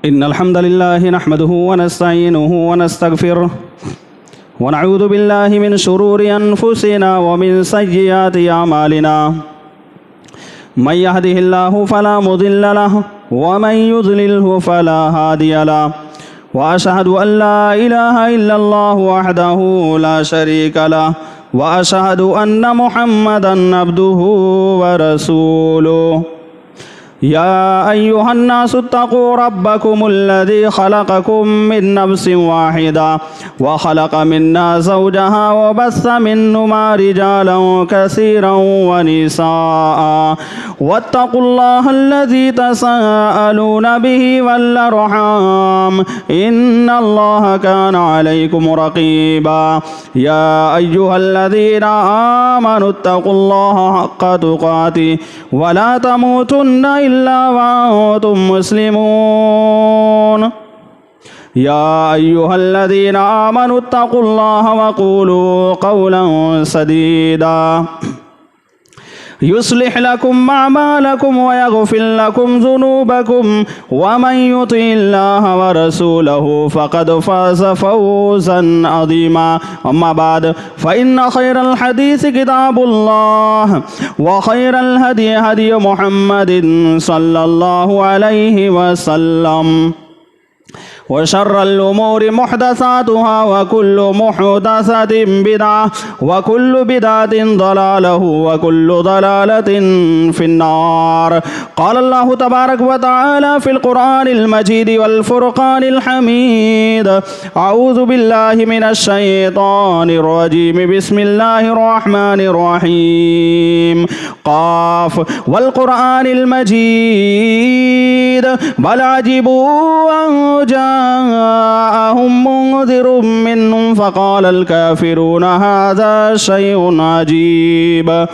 إن الحمد لله نحمده ونستعينه ونستغفره ونعوذ بالله من شرور أنفسنا ومن سيئات أعمالنا من يهده الله فلا مضل له ومن يضلله فلا هادي له وأشهد أن لا إله إلا الله وحده لا شريك له وأشهد أن محمدا عبده ورسوله يا أيها الناس اتقوا ربكم الذي خلقكم من نفس واحدة وخلق منها زوجها وبث منهما رجالا كثيرا ونساء واتقوا الله الذي تساءلون به والأرحام إن الله كان عليكم رقيبا يا أيها الذين آمنوا اتقوا الله حق تقاته ولا تموتن إلا وأنتم مسلمون يا أيها الذين آمنوا اتقوا الله وقولوا قولا سديدا يصلح لكم أعمالكم ويغفر لكم ذنوبكم ومن يطع الله ورسوله فقد فاز فوزا عظيما أما بعد فإن خير الحديث كتاب الله وخير الهدي هدي محمد صلى الله عليه وسلم وشر الأمور محدثاتها وكل محدثة بدعة وكل بدعة ضلالة وكل ضلالة في النار. قال الله تبارك وتعالى في القرآن المجيد والفرقان الحميد أعوذ بالله من الشيطان الرجيم بسم الله الرحمن الرحيم قاف والقرآن المجيد بل عجبوا أن جاءهم منذر منهم فقال الكافرون هذا شيء عجيب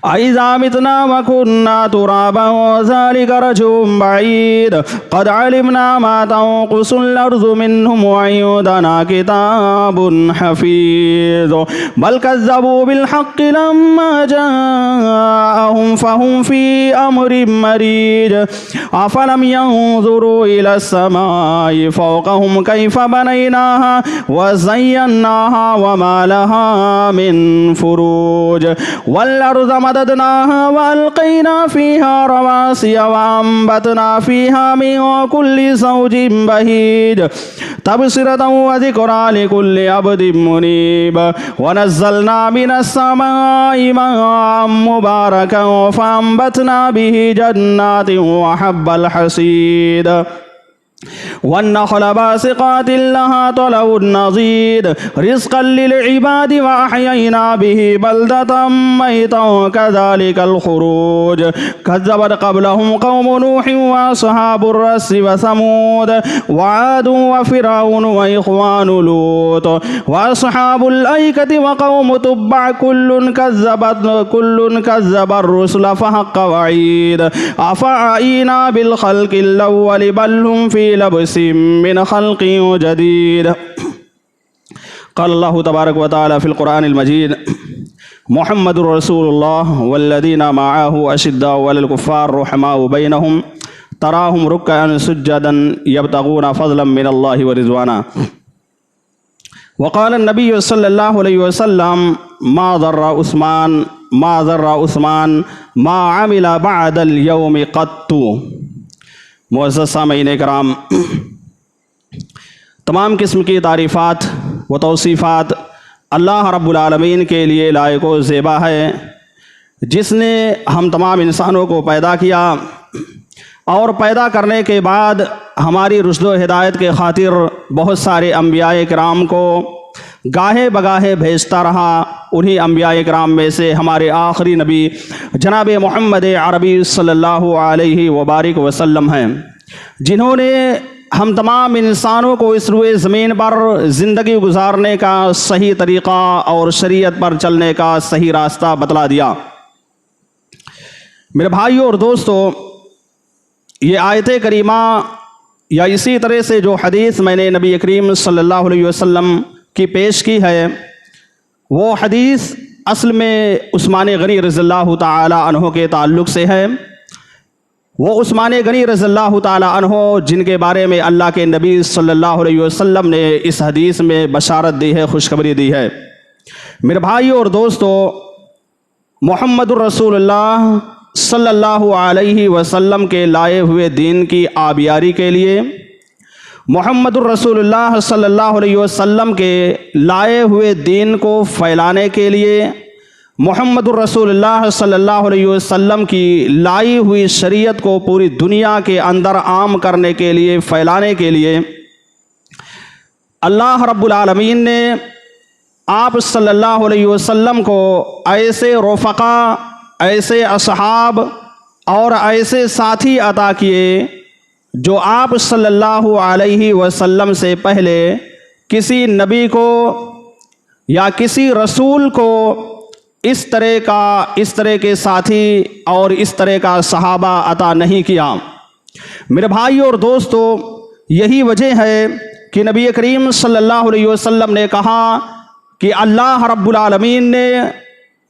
أإذا متنا وكنا ترابا وذلك رجل بعيد قد علمنا ما تنقص الأرض منهم وعندنا كتاب حفيظ بل كذبوا بالحق لما جاءهم فهم في أمر مريج أفلم ينظروا إلى السماء فوقهم كيف بنيناها وزيناها وما لها من فروج والأرض مددناها وألقينا فيها رواسي وأنبتنا فيها من كل زوج بهيج تبصرة وذكرى لكل عبد منيب ونزلنا من السماء ماء مباركا فأنبتنا به جنات وحب الحصيد والنخل باسقات لها طلع نضيد رزقا للعباد وأحيينا به بلدة ميتا كذلك الخروج كذبت قبلهم قوم نوح وأصحاب الرس وثمود وعاد وفرعون وإخوان لوط وأصحاب الأيكة وقوم تبع كل كذب الرسل فحق وعيد أفعينا بالخلق الأول بل هم في لبس من خلق جديد. قال الله تبارك وتعالى في القرآن المجيد محمد رسول الله والذين معه أشداء على الكفار رحماء بينهم تراهم ركعا سجدا يبتغون فضلا من الله ورضوانا. وقال النبي صلى الله عليه وسلم ما ضر عثمان ما عمل بعد اليوم قط. معزز سامعین کرام، تمام قسم کی تعریفات و توصیفات اللہ رب العالمین کے لیے لائق و زیبا ہے، جس نے ہم تمام انسانوں کو پیدا کیا اور پیدا کرنے کے بعد ہماری رشد و ہدایت کے خاطر بہت سارے انبیاء کرام کو گاہے بگاہے بھیجتا رہا. انہی انبیاء کرام میں سے ہمارے آخری نبی جناب محمد عربی صلی اللہ علیہ وبارک وسلم ہیں، جنہوں نے ہم تمام انسانوں کو اس روئے زمین پر زندگی گزارنے کا صحیح طریقہ اور شریعت پر چلنے کا صحیح راستہ بتلا دیا. میرے بھائیوں اور دوستو، یہ آیت کریمہ یا اسی طرح سے جو حدیث میں نے نبی کریم صلی اللہ علیہ وسلم کی پیش کی ہے، وہ حدیث اصل میں عثمان غنی رضی اللہ تعالی عنہ کے تعلق سے ہے. وہ عثمان غنی رضی اللہ تعالی عنہ جن کے بارے میں اللہ کے نبی صلی اللہ علیہ وسلم نے اس حدیث میں بشارت دی ہے، خوشخبری دی ہے۔ میرے بھائیو اور دوستو، محمد الرسول اللہ صلی اللہ علیہ وسلم کے لائے ہوئے دین کی آبیاری کے لیے، محمد الرسول اللہ صلی اللہ علیہ وسلم کے لائے ہوئے دین کو پھیلانے کے لیے، محمد الرسول اللہ صلی اللہ علیہ وسلم کی لائی ہوئی شریعت کو پوری دنیا کے اندر عام کرنے کے لیے، پھیلانے کے لیے، اللہ رب العالمین نے آپ صلی اللہ علیہ وسلم کو ایسے رفقا، ایسے اصحاب اور ایسے ساتھی عطا کیے جو آپ صلی اللہ علیہ وسلم سے پہلے کسی نبی کو یا کسی رسول کو اس طرح کے ساتھی اور اس طرح کا صحابہ عطا نہیں کیا۔ میرے بھائیو اور دوستو، یہی وجہ ہے کہ نبی کریم صلی اللہ علیہ وسلم نے کہا کہ اللہ رب العالمین نے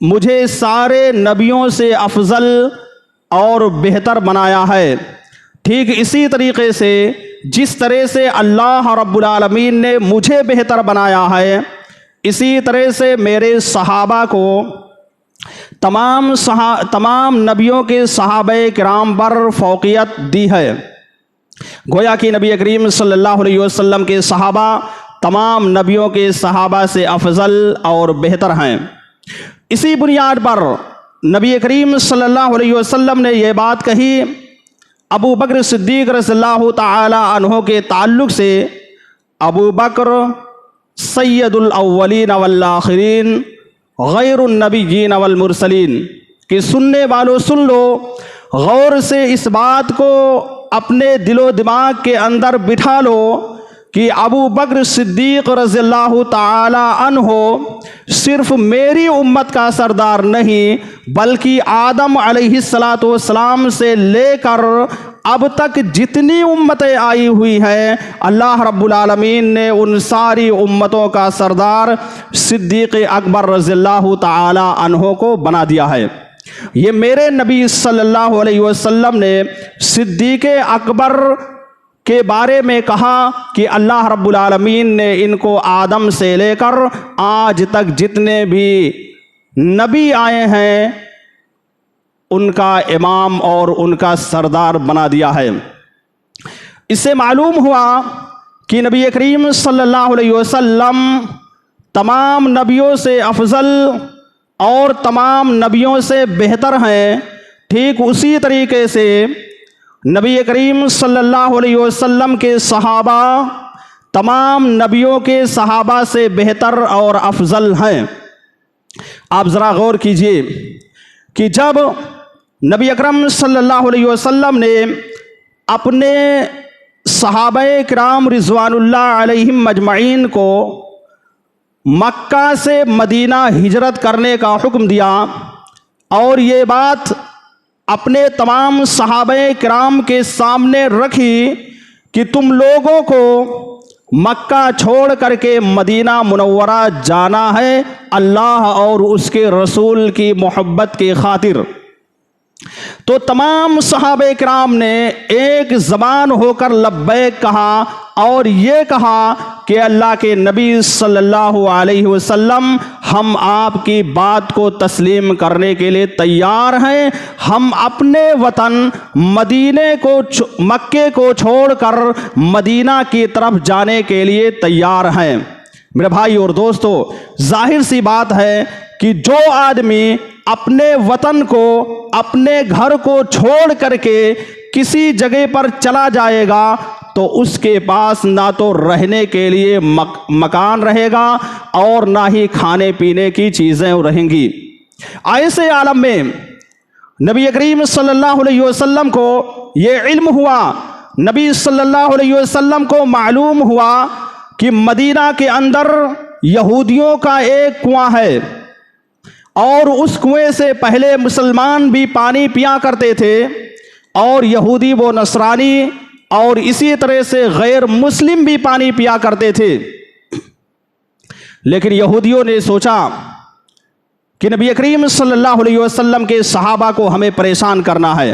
مجھے سارے نبیوں سے افضل اور بہتر بنایا ہے۔ ٹھیک اسی طریقے سے جس طرح سے اللہ رب العالمین نے مجھے بہتر بنایا ہے، اسی طرح سے میرے صحابہ کو تمام نبیوں کے صحابہ کرام پر فوقیت دی ہے۔ گویا کہ نبی کریم صلی اللہ علیہ وسلم کے صحابہ تمام نبیوں کے صحابہ سے افضل اور بہتر ہیں۔ اسی بنیاد پر نبی کریم صلی اللہ علیہ وسلم نے یہ بات کہی ابو بکر صدیق رضی اللہ تعالی عنہ کے تعلق سے، ابو بکر سید الاولین والآخرین غیر النبیین والمرسلین، کہ سننے والوں سن لو، غور سے اس بات کو اپنے دل و دماغ کے اندر بٹھا لو کہ ابو بکر صدیق رضی اللہ تعالی عنہ صرف میری امت کا سردار نہیں، بلکہ آدم علیہ السلام سے لے کر اب تک جتنی امتیں آئی ہوئی ہیں، اللہ رب العالمین نے ان ساری امتوں کا سردار صدیق اکبر رضی اللہ تعالی عنہ کو بنا دیا ہے۔ یہ میرے نبی صلی اللہ علیہ وسلم نے صدیق اکبر کے بارے میں کہا کہ اللہ رب العالمین نے ان کو آدم سے لے کر آج تک جتنے بھی نبی آئے ہیں ان کا امام اور ان کا سردار بنا دیا ہے۔ اس سے معلوم ہوا کہ نبی کریم صلی اللہ علیہ وسلم تمام نبیوں سے افضل اور تمام نبیوں سے بہتر ہیں۔ ٹھیک اسی طریقے سے نبی کریم صلی اللہ علیہ وسلم کے صحابہ تمام نبیوں کے صحابہ سے بہتر اور افضل ہیں۔ آپ ذرا غور کیجئے کہ جب نبی اکرم صلی اللہ علیہ وسلم نے اپنے صحابہ کرام رضوان اللہ علیہم مجمعین کو مکہ سے مدینہ ہجرت کرنے کا حکم دیا اور یہ بات اپنے تمام صحابہ کرام کے سامنے رکھی کہ تم لوگوں کو مکہ چھوڑ کر کے مدینہ منورہ جانا ہے اللہ اور اس کے رسول کی محبت کی خاطر، تو تمام صحابہ کرام نے ایک زبان ہو کر لبیک کہا اور یہ کہا کہ اللہ کے نبی صلی اللہ علیہ وسلم ہم آپ کی بات کو تسلیم کرنے کے لیے تیار ہیں، ہم اپنے وطن مکے کو چھوڑ کر مدینہ کی طرف جانے کے لیے تیار ہیں۔ میرے بھائی اور دوستو، ظاہر سی بات ہے کہ جو آدمی اپنے وطن کو، اپنے گھر کو چھوڑ کر کے کسی جگہ پر چلا جائے گا تو اس کے پاس نہ تو رہنے کے لیے مکان رہے گا اور نہ ہی کھانے پینے کی چیزیں رہیں گی۔ ایسے عالم میں نبی کریم صلی اللہ علیہ وسلم کو یہ علم ہوا، نبی صلی اللہ علیہ وسلم کو معلوم ہوا کہ مدینہ کے اندر یہودیوں کا ایک کنواں ہے اور اس کنویں سے پہلے مسلمان بھی پانی پیا کرتے تھے اور یہودی و نصرانی اور اسی طرح سے غیر مسلم بھی پانی پیا کرتے تھے۔ لیکن یہودیوں نے سوچا کہ نبی کریم صلی اللہ علیہ وسلم کے صحابہ کو ہمیں پریشان کرنا ہے،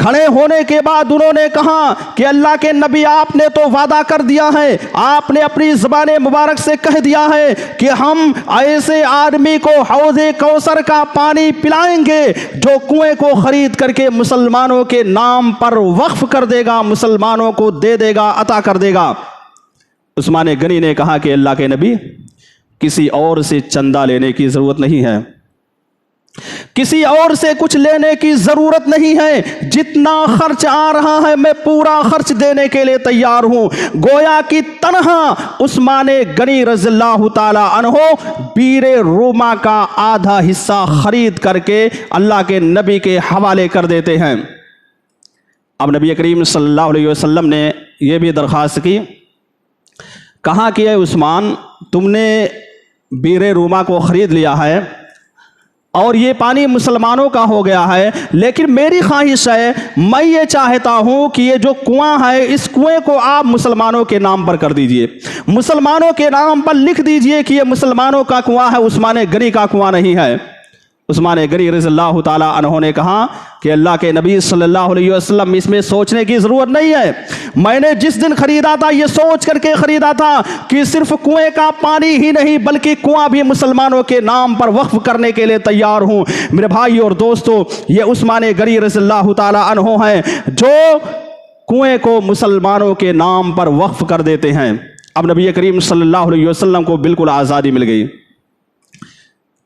کھڑے ہونے کے بعد انہوں نے کہا کہ اللہ کے نبی آپ نے تو وعدہ کر دیا ہے، آپ نے اپنی زبان مبارک سے کہہ دیا ہے کہ ہم ایسے آدمی کو حوض کوثر کا پانی پلائیں گے جو کنویں کو خرید کر کے مسلمانوں کے نام پر وقف کر دے گا، مسلمانوں کو دے دے گا، عطا کر دے گا۔ عثمان غنی نے کہا کہ اللہ کے نبی کسی اور سے چندہ لینے کی ضرورت نہیں ہے، کسی اور سے کچھ لینے کی ضرورت نہیں ہے، جتنا خرچ آ رہا ہے میں پورا خرچ دینے کے لیے تیار ہوں۔ گویا کہ تنہا عثمان غنی رضی اللہ تعالی عنہ بیر روما کا آدھا حصہ خرید کر کے اللہ کے نبی کے حوالے کر دیتے ہیں۔ اب نبی کریم صلی اللہ علیہ وسلم نے یہ بھی درخواست کی، کہا کہ اے عثمان، تم نے بیر روما کو خرید لیا ہے اور یہ پانی مسلمانوں کا ہو گیا ہے، لیکن میری خواہش ہے، میں یہ چاہتا ہوں کہ یہ جو کنواں ہے اس کنویں کو آپ مسلمانوں کے نام پر کر دیجئے، مسلمانوں کے نام پر لکھ دیجئے کہ یہ مسلمانوں کا کنواں ہے، عثمان غنی کا کنواں نہیں ہے۔ عثمان غنی رضی اللہ تعالی عنہ نے کہا کہ اللہ کے نبی صلی اللہ علیہ وسلم اس میں سوچنے کی ضرورت نہیں ہے، میں نے جس دن خریدا تھا یہ سوچ کر کے خریدا تھا کہ صرف کنویں کا پانی ہی نہیں بلکہ کنواں بھی مسلمانوں کے نام پر وقف کرنے کے لیے تیار ہوں۔ میرے بھائی اور دوستو، یہ عثمان غنی رضی اللہ تعالی عنہ ہیں جو کنویں کو مسلمانوں کے نام پر وقف کر دیتے ہیں۔ اب نبی کریم صلی اللہ علیہ وسلم کو بالکل آزادی مل گئی،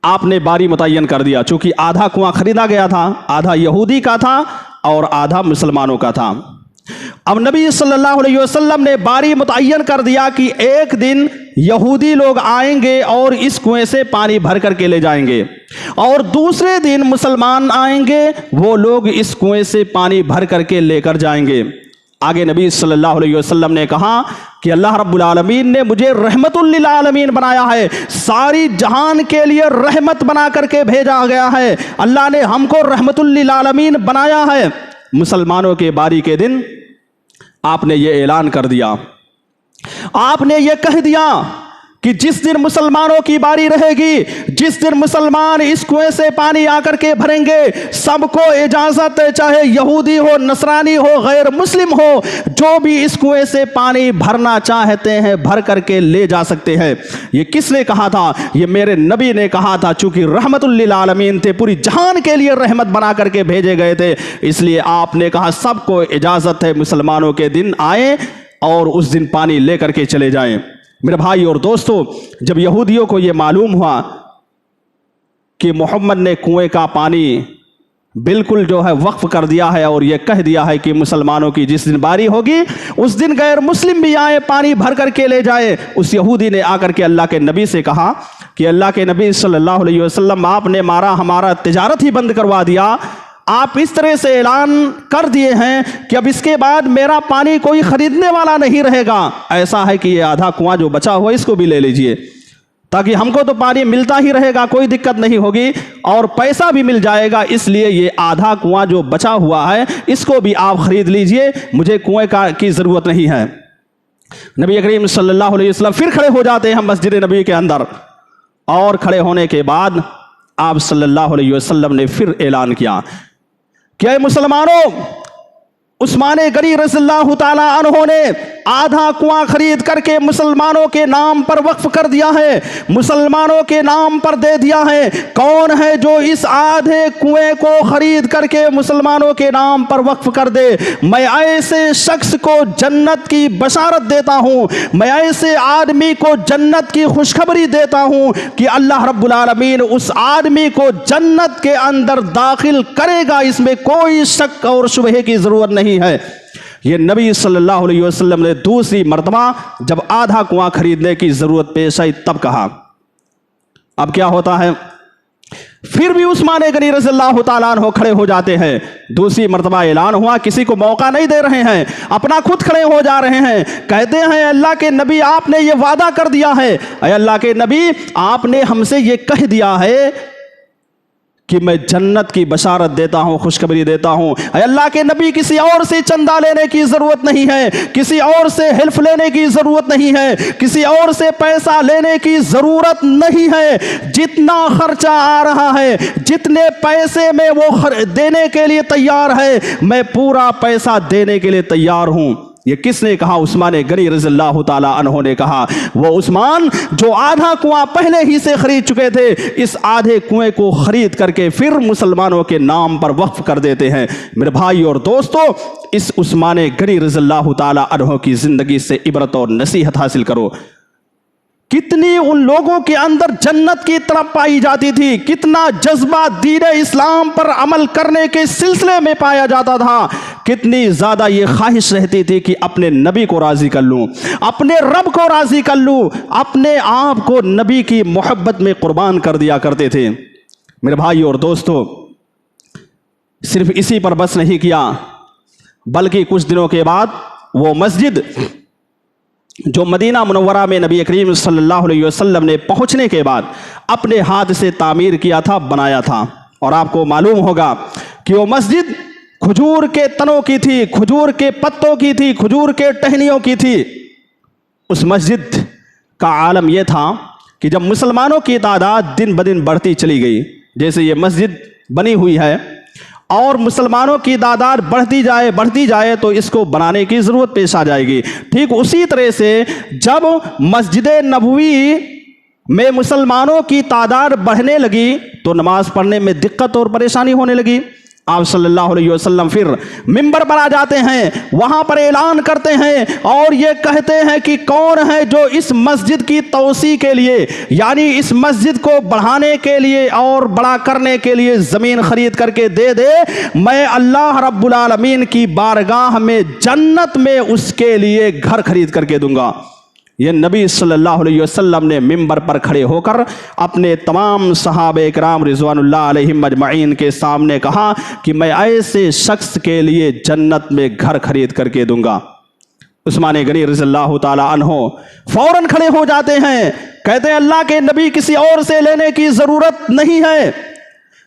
آپ نے باری متعین کر دیا، چونکہ آدھا کنواں خریدا گیا تھا، آدھا یہودی کا تھا اور آدھا مسلمانوں کا تھا۔ اب نبی صلی اللہ علیہ وسلم نے باری متعین کر دیا کہ ایک دن یہودی لوگ آئیں گے اور اس کنویں سے پانی بھر کر کے لے جائیں گے، اور دوسرے دن مسلمان آئیں گے، وہ لوگ اس کنویں سے پانی بھر کر کے لے کر جائیں گے۔ آگے نبی صلی اللہ علیہ وسلم نے کہا کہ اللہ رب العالمین نے مجھے رحمت للعالمین بنایا ہے، ساری جہان کے لیے رحمت بنا کر کے بھیجا گیا ہے، اللہ نے ہم کو رحمت للعالمین بنایا ہے۔ مسلمانوں کے باری کے دن آپ نے یہ اعلان کر دیا، آپ نے یہ کہہ دیا کہ جس دن مسلمانوں کی باری رہے گی، جس دن مسلمان اس کنویں سے پانی آ کر کے بھریں گے، سب کو اجازت ہے، چاہے یہودی ہو، نصرانی ہو، غیر مسلم ہو، جو بھی اس کنویں سے پانی بھرنا چاہتے ہیں بھر کر کے لے جا سکتے ہیں۔ یہ کس نے کہا تھا؟ یہ میرے نبی نے کہا تھا، چونکہ رحمت للعالمین تھے، پوری جہان کے لیے رحمت بنا کر کے بھیجے گئے تھے، اس لیے آپ نے کہا سب کو اجازت ہے مسلمانوں کے دن آئیں اور اس دن پانی لے کر کے چلے جائیں۔ میرے بھائی اور دوستو، جب یہودیوں کو یہ معلوم ہوا کہ محمد نے کنویں کا پانی بالکل جو ہے وقف کر دیا ہے اور یہ کہہ دیا ہے کہ مسلمانوں کی جس دن باری ہوگی اس دن غیر مسلم بھی آئے پانی بھر کر کے لے جائے، اس یہودی نے آ کر کے اللہ کے نبی سے کہا کہ اللہ کے نبی صلی اللہ علیہ وسلم، آپ نے ہمارا تجارت ہی بند کروا دیا، آپ اس طرح سے اعلان کر دیے ہیں کہ اب اس کے بعد میرا پانی کوئی خریدنے والا نہیں رہے گا، ایسا ہے کہ یہ آدھا کنواں جو بچا ہوا اس کو بھی لے لیجئے، تاکہ ہم کو تو پانی ملتا ہی رہے گا، کوئی دقت نہیں ہوگی اور پیسہ بھی مل جائے گا، اس لیے یہ آدھا کنواں جو بچا ہوا ہے اس کو بھی آپ خرید لیجئے، مجھے کنویں کی ضرورت نہیں ہے۔ نبی کریم صلی اللہ علیہ وسلم پھر کھڑے ہو جاتے ہیں مسجد نبی کے اندر، اور کھڑے ہونے کے بعد آپ صلی اللہ علیہ وسلم نے پھر اعلان کیا کہ اے مسلمانوں، عثمان غنی رضی اللہ تعالیٰ عنہ نے آدھا کنواں خرید کر کے مسلمانوں کے نام پر وقف کر دیا ہے، مسلمانوں کے نام پر دے دیا ہے۔ کون ہے جو اس آدھے کنویں کو خرید کر کے مسلمانوں کے نام پر وقف کر دے؟ میں ایسے شخص کو جنت کی بشارت دیتا ہوں، میں ایسے آدمی کو جنت کی خوشخبری دیتا ہوں کہ اللہ رب العالمین اس آدمی کو جنت کے اندر داخل کرے گا، اس میں کوئی شک اور شبہے کی ضرورت نہیں ہے۔ یہ نبی صلی اللہ علیہ وسلم نے دوسری مرتبہ جب آدھا کنواں خریدنے کی ضرورت پیش آئی تب کہا۔ اب کیا ہوتا ہے؟ پھر بھی عثمان غنی رضی اللہ تعالیٰ عنہ کھڑے ہو جاتے ہیں، دوسری مرتبہ اعلان ہوا، کسی کو موقع نہیں دے رہے ہیں، اپنا خود کھڑے ہو جا رہے ہیں، کہتے ہیں اللہ کے نبی آپ نے یہ وعدہ کر دیا ہے، اے اللہ کے نبی آپ نے ہم سے یہ کہہ دیا ہے کہ میں جنت کی بشارت دیتا ہوں، خوشخبری دیتا ہوں۔ اے اللہ کے نبی، کسی اور سے چندہ لینے کی ضرورت نہیں ہے، کسی اور سے حلف لینے کی ضرورت نہیں ہے، کسی اور سے پیسہ لینے کی ضرورت نہیں ہے۔ جتنا خرچہ آ رہا ہے، جتنے پیسے میں وہ دینے کے لیے تیار ہے، میں پورا پیسہ دینے کے لیے تیار ہوں۔ یہ کس نے کہا؟ عثمان غنی رضی اللہ تعالی عنہ نے کہا۔ وہ عثمان جو آدھا کنواں پہلے ہی سے خرید چکے تھے، اس آدھے کنویں کو خرید کر کے پھر مسلمانوں کے نام پر وقف کر دیتے ہیں۔ میرے بھائی اور دوستو، اس عثمان غنی رضی اللہ تعالی عنہ کی زندگی سے عبرت اور نصیحت حاصل کرو۔ کتنی ان لوگوں کے اندر جنت کی طرف پائی جاتی تھی، کتنا جذبہ دین اسلام پر عمل کرنے کے سلسلے میں پایا جاتا تھا، کتنی زیادہ یہ خواہش رہتی تھی کہ اپنے نبی کو راضی کر لوں، اپنے رب کو راضی کر لوں، اپنے آپ کو نبی کی محبت میں قربان کر دیا کرتے تھے۔ میرے بھائی اور دوستو، صرف اسی پر بس نہیں کیا، بلکہ کچھ دنوں کے بعد وہ مسجد جو مدینہ منورہ میں نبی کریم صلی اللہ علیہ وسلم نے پہنچنے کے بعد اپنے ہاتھ سے تعمیر کیا تھا، بنایا تھا، اور آپ کو معلوم ہوگا کہ وہ مسجد کھجور کے تنوں کی تھی، کھجور کے پتوں کی تھی، کھجور کے ٹہنیوں کی تھی۔ اس مسجد کا عالم یہ تھا کہ جب مسلمانوں کی تعداد دن بدن بڑھتی چلی گئی، جیسے یہ مسجد بنی ہوئی ہے اور مسلمانوں کی تعداد بڑھتی جائے تو اس کو بنانے کی ضرورت پیش آ جائے گی۔ ٹھیک اسی طرح سے جب مسجد نبوی میں مسلمانوں کی تعداد بڑھنے لگی تو نماز پڑھنے میں دقت اور پریشانی ہونے لگی۔ آپ صلی اللہ علیہ وسلم پھر منبر پر آ جاتے ہیں، وہاں پر اعلان کرتے ہیں اور یہ کہتے ہیں کہ کون ہے جو اس مسجد کی توسیع کے لیے، یعنی اس مسجد کو بڑھانے کے لیے اور بڑا کرنے کے لیے زمین خرید کر کے دے دے، میں اللہ رب العالمین کی بارگاہ میں جنت میں اس کے لیے گھر خرید کر کے دوں گا۔ یہ نبی صلی اللہ علیہ وسلم نے منبر پر کھڑے ہو کر اپنے تمام صحابہ کرام رضوان اللہ علیہم اجمعین کے سامنے کہا کہ میں ایسے شخص کے لیے جنت میں گھر خرید کر کے دوں گا۔ عثمان غنی رضی اللہ تعالی عنہ فوراً کھڑے ہو جاتے ہیں، کہتے ہیں اللہ کے نبی، کسی اور سے لینے کی ضرورت نہیں ہے،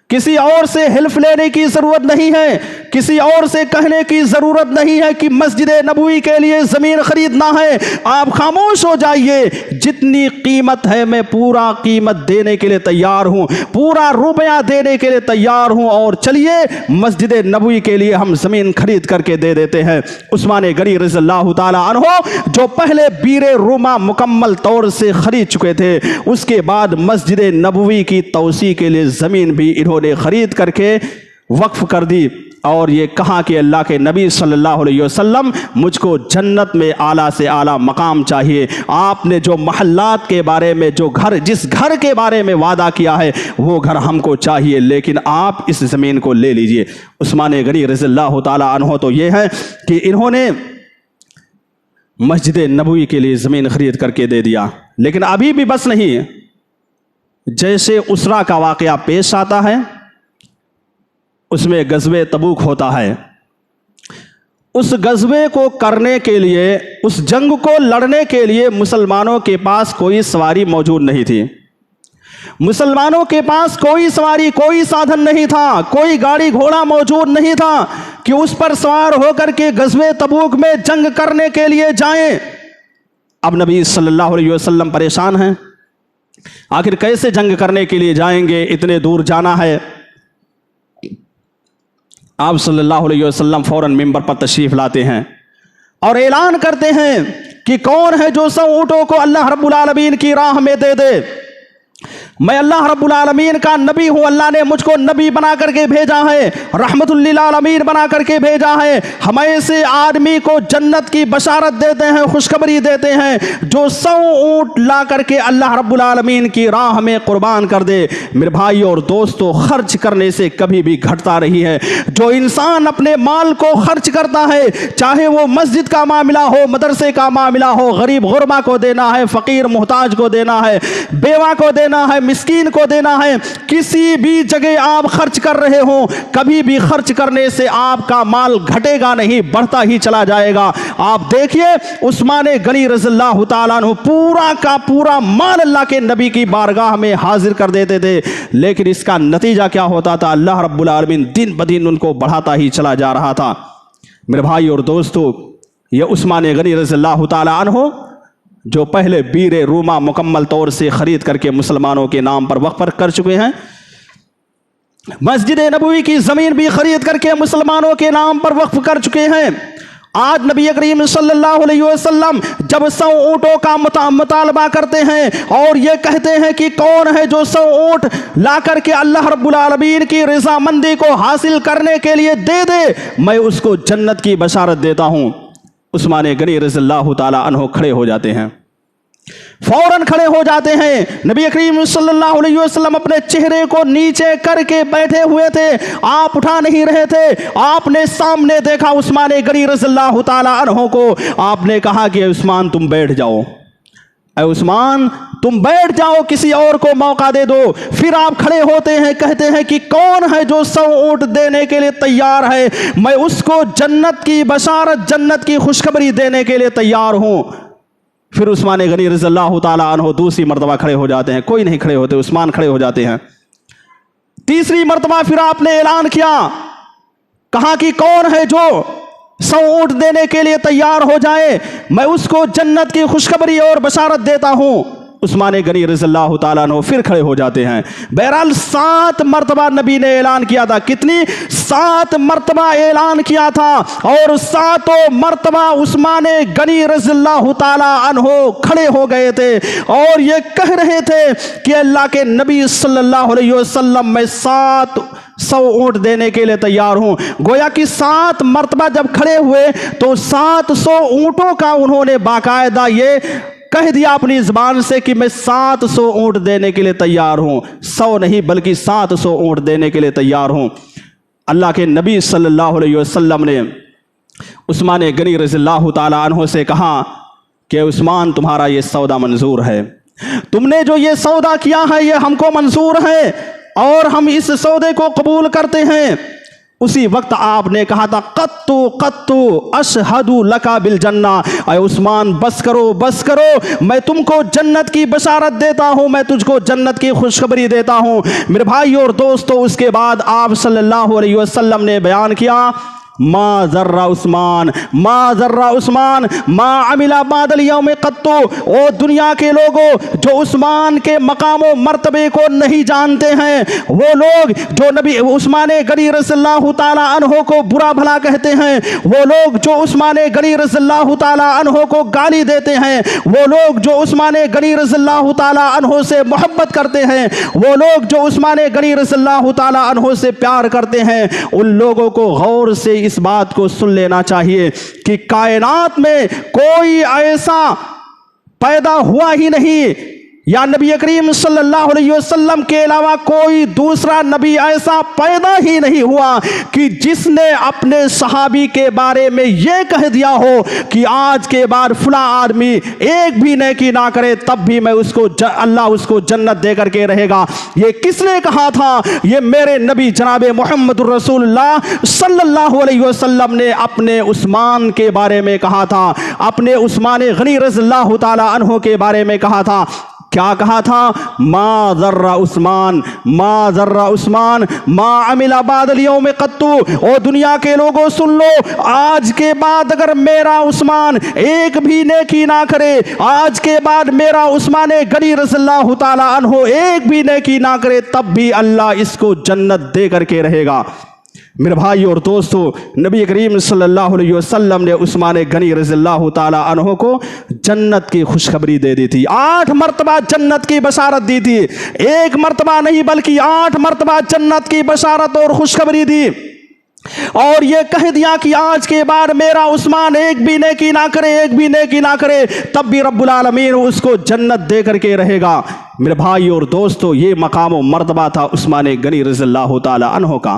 کسی اور سے حلف لینے کی ضرورت نہیں ہے، کسی اور سے کہنے کی ضرورت نہیں ہے کہ مسجد نبوی کے لیے زمین خریدنا ہے۔ آپ خاموش ہو جائیے، جتنی قیمت ہے میں پورا قیمت دینے کے لیے تیار ہوں، پورا روپیہ دینے کے لیے تیار ہوں، اور چلیے مسجد نبوی کے لیے ہم زمین خرید کر کے دے دیتے ہیں۔ عثمان غنی رضی اللہ تعالی عنہ جو پہلے بیر روما مکمل طور سے خرید چکے تھے، اس کے بعد مسجد نبوی کی توسیع کے لیے زمین بھی انہوں نے خرید کر کے وقف کر دی، اور یہ کہا کہ اللہ کے نبی صلی اللہ علیہ وسلم مجھ کو جنت میں اعلیٰ سے اعلیٰ مقام چاہیے۔ آپ نے جو محلات کے بارے میں، جس گھر کے بارے میں وعدہ کیا ہے وہ گھر ہم کو چاہیے، لیکن آپ اس زمین کو لے لیجئے۔ عثمان غنی رضی اللہ تعالی عنہ تو یہ ہے کہ انہوں نے مسجد نبوی کے لیے زمین خرید کر کے دے دیا، لیکن ابھی بھی بس نہیں، جیسے اسرا کا واقعہ پیش آتا ہے، اس میں غزوہ تبوک ہوتا ہے، اس غزوے کو کرنے کے لیے، اس جنگ کو لڑنے کے لیے مسلمانوں کے پاس کوئی سواری موجود نہیں تھی، مسلمانوں کے پاس کوئی سواری، کوئی سادھن نہیں تھا، کوئی گاڑی گھوڑا موجود نہیں تھا کہ اس پر سوار ہو کر کے غزوہ تبوک میں جنگ کرنے کے لیے جائیں۔ اب نبی صلی اللہ علیہ وسلم پریشان ہیں، آخر کیسے جنگ کرنے کے لیے جائیں گے، اتنے دور جانا ہے۔ آپ صلی اللہ علیہ وسلم فوراً منبر پر تشریف لاتے ہیں اور اعلان کرتے ہیں کہ کون ہے جو 100 اونٹوں کو اللہ رب العالمین کی راہ میں دے دے، میں اللہ رب العالمین کا نبی ہوں، اللہ نے مجھ کو نبی بنا کر کے بھیجا ہے، رحمت للعالمین بنا کر کے بھیجا ہے، ہم ایسے آدمی کو جنت کی بشارت دیتے ہیں، خوشخبری دیتے ہیں جو 100 اونٹ لا کر کے اللہ رب العالمین کی راہ میں قربان کر دے۔ میرے بھائی اور دوستو، خرچ کرنے سے کبھی بھی گھٹتا رہی ہے۔ جو انسان اپنے مال کو خرچ کرتا ہے، چاہے وہ مسجد کا معاملہ ہو، مدرسے کا معاملہ ہو، غریب غربا کو دینا ہے، فقیر محتاج کو دینا ہے، بیوہ کو دینا ہے، مسکین کو دینا ہے. کسی بھی جگہ آپ خرچ کر رہے ہوں, کبھی بھی خرچ کرنے سے آپ کا مال گھٹے گا نہیں, بڑھتا ہی چلا جائے گا. آپ دیکھیے عثمان غنی رضی اللہ تعالیٰ عنہ پورا کا پورا مال اللہ کے نبی کی بارگاہ میں حاضر کر دیتے تھے, لیکن اس کا نتیجہ کیا ہوتا تھا؟ اللہ رب العالمین دن بدن ان کو بڑھاتا ہی چلا جا رہا تھا. میرے بھائی اور دوستو, یہ عثمان غنی رضی اللہ تعالیٰ عنہ جو پہلے بیر روما مکمل طور سے خرید کر کے مسلمانوں کے نام پر وقف کر چکے ہیں, مسجد نبوی کی زمین بھی خرید کر کے مسلمانوں کے نام پر وقف کر چکے ہیں. آج نبی کریم صلی اللہ علیہ وسلم جب 100 اونٹوں کا مطالبہ کرتے ہیں اور یہ کہتے ہیں کہ کون ہے جو 100 اونٹ لا کر کے اللہ رب العالمین کی رضامندی کو حاصل کرنے کے لیے دے دے, میں اس کو جنت کی بشارت دیتا ہوں. عثمان غنی رضی اللہ تعالی عنہ کھڑے ہو جاتے ہیں, فوراً کھڑے ہو جاتے ہیں. نبی کریم صلی اللہ علیہ وسلم اپنے چہرے کو نیچے کر کے بیٹھے ہوئے تھے, آپ اٹھا نہیں رہے تھے. آپ نے سامنے دیکھا عثمان غنی رضی اللہ تعالی عنہ کو. آپ نے کہا کہ اے عثمان تم بیٹھ جاؤ, اے عثمان تم بیٹھ جاؤ, کسی اور کو موقع دے دو. پھر آپ کھڑے ہوتے ہیں, کہتے ہیں کہ کون ہے جو 100 اونٹ دینے کے لیے تیار ہے, میں اس کو جنت کی بشارت, جنت کی خوشخبری دینے کے لیے تیار ہوں. پھر عثمان غنی رضی اللہ تعالیٰ عنہ دوسری مرتبہ کھڑے ہو جاتے ہیں, کوئی نہیں کھڑے ہوتے, عثمان کھڑے ہو جاتے ہیں. تیسری مرتبہ پھر آپ نے اعلان کیا, کہا کہ کون ہے جو 100 اونٹ دینے کے لیے تیار ہو جائے, میں اس کو جنت کی خوشخبری اور بشارت دیتا ہوں. عثمان غنی رضی اللہ تعالیٰ عنہ پھر کھڑے ہو جاتے ہیں. بہرحال 7 مرتبہ نبی نے اعلان کیا تھا. کتنی؟ 7 مرتبہ اعلان کیا تھا, اور 7 مرتبہ عثمان غنی رضی اللہ تعالیٰ عنہ کھڑے ہو گئے تھے اور یہ کہہ رہے تھے کہ اللہ کے نبی صلی اللہ علیہ وسلم میں 100 اونٹ دینے کے لیے تیار ہوں. گویا کہ 7 مرتبہ جب کھڑے ہوئے تو 700 اونٹوں کا انہوں نے باقاعدہ یہ کہہ دیا اپنی زبان سے کہ میں 700 اونٹ دینے کے لیے تیار ہوں. 100 نہیں بلکہ 700 اونٹ دینے کے لیے تیار ہوں. اللہ کے نبی صلی اللہ علیہ وسلم نے عثمان غنی رضی اللہ تعالیٰ عنہ سے کہا کہ عثمان تمہارا یہ سودا منظور ہے, تم نے جو یہ سودا کیا ہے یہ ہم کو منظور ہے اور ہم اس سودے کو قبول کرتے ہیں. اسی وقت آپ نے کہا تھا قطو اشہد لکا بالجنہ, اے عثمان بس کرو بس کرو, میں تم کو جنت کی بشارت دیتا ہوں, میں تجھ کو جنت کی خوشخبری دیتا ہوں. میرے بھائی اور دوستو, اس کے بعد آپ صلی اللہ علیہ وسلم نے بیان کیا ما ذر عثمان ما عمل بعد اليوم قط. او دنیا کے لوگوں جو عثمان کے مقام و مرتبے کو نہیں جانتے ہیں, وہ لوگ جو نبی عثمان غنی رضی اللہ تعالی عنہ کو برا بھلا کہتے ہیں, وہ لوگ جو عثمان غنی رضی اللہ تعالی عنہ کو گالی دیتے ہیں, وہ لوگ جو عثمان غنی رضی اللہ تعالی عنہ سے محبت کرتے ہیں, وہ لوگ جو عثمان غنی رضی اللہ تعالی عنہ سے پیار کرتے ہیں, ان لوگوں کو غور سے اس بات کو سن لینا چاہیے کہ کائنات میں کوئی ایسا پیدا ہوا ہی نہیں, یا نبی کریم صلی اللہ علیہ وسلم کے علاوہ کوئی دوسرا نبی ایسا پیدا ہی نہیں ہوا کہ جس نے اپنے صحابی کے بارے میں یہ کہہ دیا ہو کہ آج کے بعد فلاں آدمی ایک بھی نیکی نہ کرے تب بھی میں اس کو اللہ اس کو جنت دے کر کے رہے گا. یہ کس نے کہا تھا؟ یہ میرے نبی جناب محمد الرسول اللہ صلی اللہ علیہ وسلم نے اپنے عثمان کے بارے میں کہا تھا, اپنے عثمان غنی رضی اللہ تعالی عنہ کے بارے میں کہا تھا. کیا کہا تھا؟ ما ذر عثمان ما عمل بعد اليوم قط. او دنیا کے لوگوں سن لو, آج کے بعد اگر میرا عثمان ایک بھی نیکی نہ کرے, آج کے بعد میرا عثمان غنی رضی اللہ تعالی عنہ ایک بھی نیکی نہ کرے تب بھی اللہ اس کو جنت دے کر کے رہے گا. میرے بھائی اور دوستو, نبی کریم صلی اللہ علیہ وسلم نے عثمان غنی رضی اللہ تعالی عنہ کو جنت کی خوشخبری دے دی تھی. 8 مرتبہ جنت کی بشارت دی تھی, 1 مرتبہ نہیں بلکہ 8 مرتبہ جنت کی بشارت اور خوشخبری دی, اور یہ کہہ دیا کہ آج کے بعد میرا عثمان ایک بھی نیکی نہ کرے تب بھی رب العالمین اس کو جنت دے کر کے رہے گا. میرے بھائی اور دوستو, یہ مقام و مرتبہ تھا عثمان غنی رضی اللہ تعالی عنہ کا.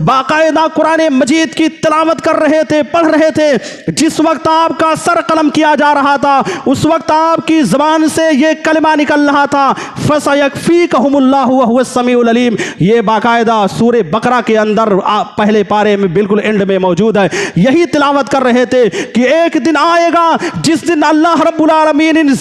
باقاعدہ قرآن مجید کی تلاوت کر رہے تھے، پڑھ رہے تھے، جس وقت آپ کا سر قلم کیا جا رہا تھا اس وقت آپ کی زبان سے یہ کلمہ نکل رہا تھا فَسَيَكْفِيكَهُمُ اللَّهُ وَهُوَ السَّمِيعُ الْعَلِيمُ۔ یہ باقاعدہ سورہ بقرہ کے اندر پہلے پارے میں بالکل اینڈ میں موجود ہے۔ یہی تلاوت کر رہے تھے کہ ایک دن آئے گا جس دن اللہ رب العالمین ان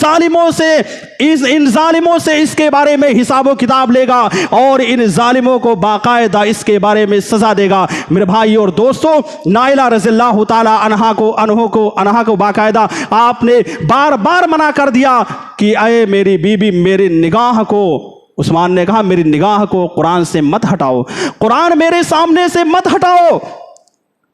ظالموں سے اس کے بارے میں حساب و کتاب لے گا اور ان ظالموں کو باقاعدہ اس کے بارے میں سزا دے گا۔ میرے بھائی اور دوستو، نائلہ رضی اللہ تعالی عنہا کو باقاعدہ آپ نے بار بار منع کر دیا کہ اے میری بیوی میری نگاہ کو، عثمان نے کہا میری نگاہ کو قرآن سے مت ہٹاؤ، قرآن میرے سامنے سے مت ہٹاؤ۔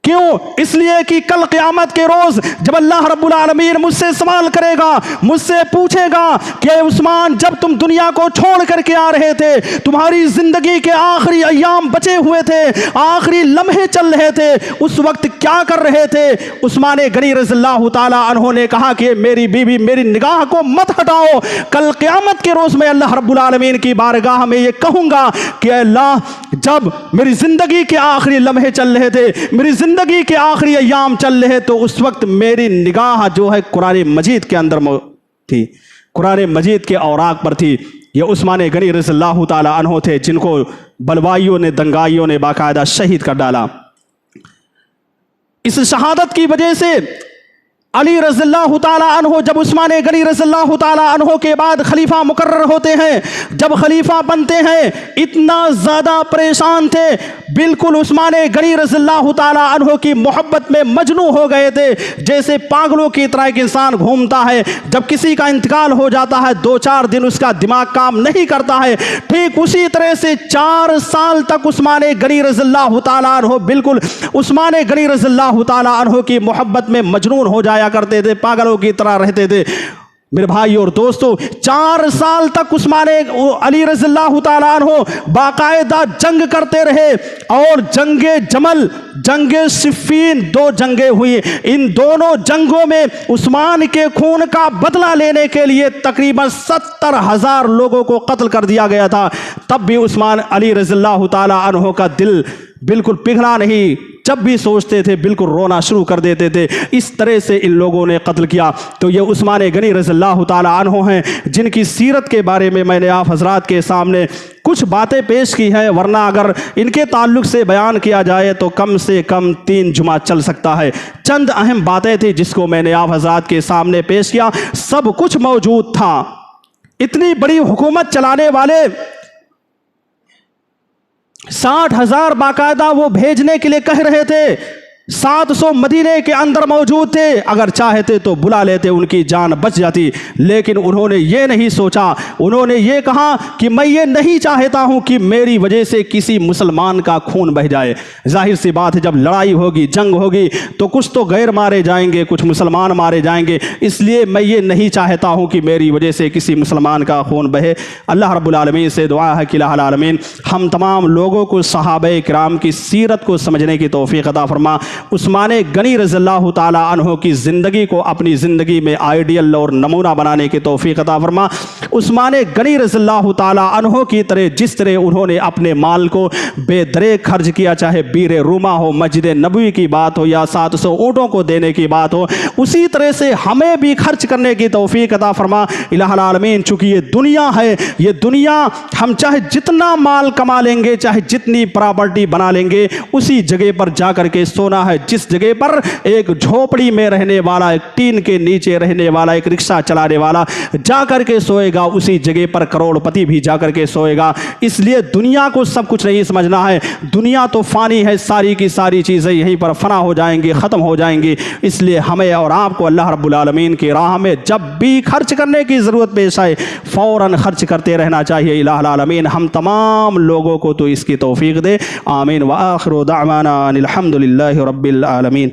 کیوں؟ اس لیے کہ کل قیامت کے روز جب اللہ رب العالمین مجھ سے سوال کرے گا، مجھ سے پوچھے گا کہ اے عثمان جب تم دنیا کو چھوڑ کر کے آ رہے تھے، تمہاری زندگی کے آخری ایام بچے ہوئے تھے، آخری لمحے چل رہے تھے، اس وقت کیا کر رہے تھے؟ عثمان غنی رضی اللہ تعالیٰ عنہ نے کہا کہ میری بیوی میری نگاہ کو مت ہٹاؤ، کل قیامت کے روز میں اللہ رب العالمین کی بارگاہ میں یہ کہوں گا کہ اے اللہ جب میری زندگی کے آخری لمحے چل رہے تھے، میری زندگی کے آخری ایام چل رہے تو اس وقت میری نگاہ جو ہے قرآن مجید کے اندر تھی، قرآن مجید کے اوراق پر تھی۔ یہ عثمان غنی رضی اللہ تعالی عنہ تھے جن کو بلوائیوں نے، دنگائیوں نے باقاعدہ شہید کر ڈالا۔ اس شہادت کی وجہ سے علی رضی اللہ تعالیٰ عنہ جب عثمان غنی رضی اللہ تعالیٰ عنہ کے بعد خلیفہ مقرر ہوتے ہیں، جب خلیفہ بنتے ہیں، اتنا زیادہ پریشان تھے، بالکل عثمان غنی رضی اللہ تعالیٰ عنہ کی محبت میں مجنون ہو گئے تھے، جیسے پاگلوں کی طرح ایک انسان گھومتا ہے، جب کسی کا انتقال ہو جاتا ہے 2-4 دن اس کا دماغ کام نہیں کرتا ہے، ٹھیک اسی طرح سے 4 سال تک عثمان غنی رضی اللہ تعالیٰ عنہ بالکل عثمان غنی رضی اللہ تعالیٰ عنہ کی محبت میں مجنون ہو جائے کرتے تھے، پاگلوں کی طرح رہتے تھے۔ میرے بھائی اور دوستو، 4 سال تک عثمان علی رضی اللہ تعالیٰ عنہ باقاعدہ جنگ کرتے رہے، اور جنگ جمل، جنگ صفین، 2 جنگیں ہوئی۔ ان دونوں جنگوں میں عثمان کے خون کا بدلہ لینے کے لیے تقریباً 70,000 لوگوں کو قتل کر دیا گیا تھا، تب بھی عثمان علی رضی اللہ تعالیٰ عنہ کا دل بالکل پگھلا نہیں، جب بھی سوچتے تھے بالکل رونا شروع کر دیتے تھے۔ اس طرح سے ان لوگوں نے قتل کیا۔ تو یہ عثمان غنی رضی اللہ تعالیٰ عنہ ہیں جن کی سیرت کے بارے میں میں نے آپ حضرات کے سامنے کچھ باتیں پیش کی ہیں، ورنہ اگر ان کے تعلق سے بیان کیا جائے تو کم سے کم 3 جمعہ چل سکتا ہے۔ چند اہم باتیں تھیں جس کو میں نے آپ حضرات کے سامنے پیش کیا، سب کچھ موجود تھا۔ اتنی بڑی حکومت چلانے والے 60,000 باقاعدہ وہ بھیجنے کے لیے کہہ رہے تھے، 700 مدینے کے اندر موجود تھے، اگر چاہتے تو بلا لیتے، ان کی جان بچ جاتی، لیکن انہوں نے یہ نہیں سوچا، انہوں نے یہ کہا کہ میں یہ نہیں چاہتا ہوں کہ میری وجہ سے کسی مسلمان کا خون بہہ جائے۔ ظاہر سی بات ہے، جب لڑائی ہوگی، جنگ ہوگی تو کچھ تو غیر مارے جائیں گے، کچھ مسلمان مارے جائیں گے، اس لیے میں یہ نہیں چاہتا ہوں کہ میری وجہ سے کسی مسلمان کا خون بہے۔ اللہ رب العالمین سے دعا ہے کہ الہ العالمین ہم تمام لوگوں کو صحابہ کرام کی سیرت کو سمجھنے کی توفیق عطا فرما، عثمان غنی رضی اللہ تعالیٰ عنہ کی زندگی کو اپنی زندگی میں آئیڈیل اور نمونہ بنانے کی توفیق عطا فرما۔ عثمان غنی رضی اللہ تعالیٰ عنہ کی طرح جس طرح انہوں نے اپنے مال کو بے دریغ خرچ کیا، چاہے بیر روما ہو، مسجد نبوی کی بات ہو، یا 700 اونٹوں کو دینے کی بات ہو، اسی طرح سے ہمیں بھی خرچ کرنے کی توفیق عطا فرما الہ العالمین۔ چونکہ یہ دنیا ہے، یہ دنیا ہم چاہے جتنا مال کما لیں گے، چاہے جتنی پراپرٹی بنا لیں گے، اسی جگہ پر جا کر کے سونا ہے جس جگہ پر ایک جھوپڑی میں رہنے والا، ایک ٹین کے نیچے رہنے والا، ایک رکشہ چلانے والا جا کر کے سوئے گا، اسی جگہ پر کروڑ پتی بھی جا کر کے سوئے گا۔ اس لیے دنیا کو سب کچھ نہیں سمجھنا ہے، دنیا تو فانی ہے، ساری کی ساری چیزیں یہیں پر فنا ہو جائیں گی، ختم ہو جائیں گی۔ اس لیے ہمیں اور آپ کو اللہ رب العالمین کی راہ میں جب بھی خرچ کرنے کی ضرورت پیش آئے فوراً خرچ کرتے رہنا چاہیے۔ الہ العالمین ہم تمام لوگوں کو تو اس کی توفیق دے، آمین۔ وآخر دعوانا ان الحمد للہ رب العالمین۔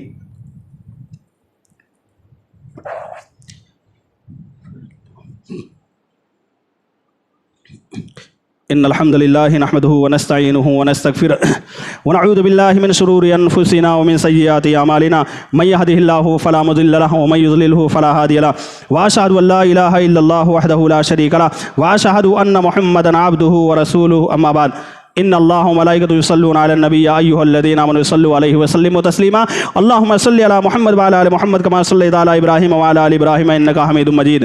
ان الحمد لله نحمده ونستعينه ونستغفره ونعوذ بالله من شرور انفسنا ومن سيئات اعمالنا من يهده الله فلا مضل له ومن يضلل فلا هادي له واشهد ان لا اله الا الله وحده لا شريك له واشهد ان محمدا عبده ورسوله اما بعد۔ ان اللہ و ملائکتہ یصلون علی النبی یا ایھا الذین آمنوا صلوا علیہ وسلموا تسلیما اللہم صل علی محمد وعلی آل محمد کما صلیت علی ابراہیم وعلی آل ابراہیم انک حمید مجید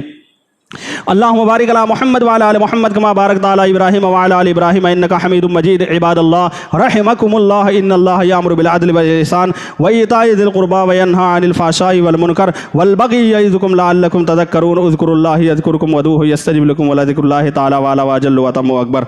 اللہم بارک علی محمد وعلی آل محمد کما بارکت علی ابراہیم وعلی آل ابراہیم انک حمید مجید عباد اللہ رحمکم اللہ ان اللہ یامر بالعدل والاحسان وایتاء ذی القربی وینہی عن الفحشاء والمنکر والبغی یعظکم لعلکم تذکرون اذکروا اللہ یذکرکم ودعوہ یستجب لکم ولذکر اللہ تعالی اعلی واجل واتم اکبر.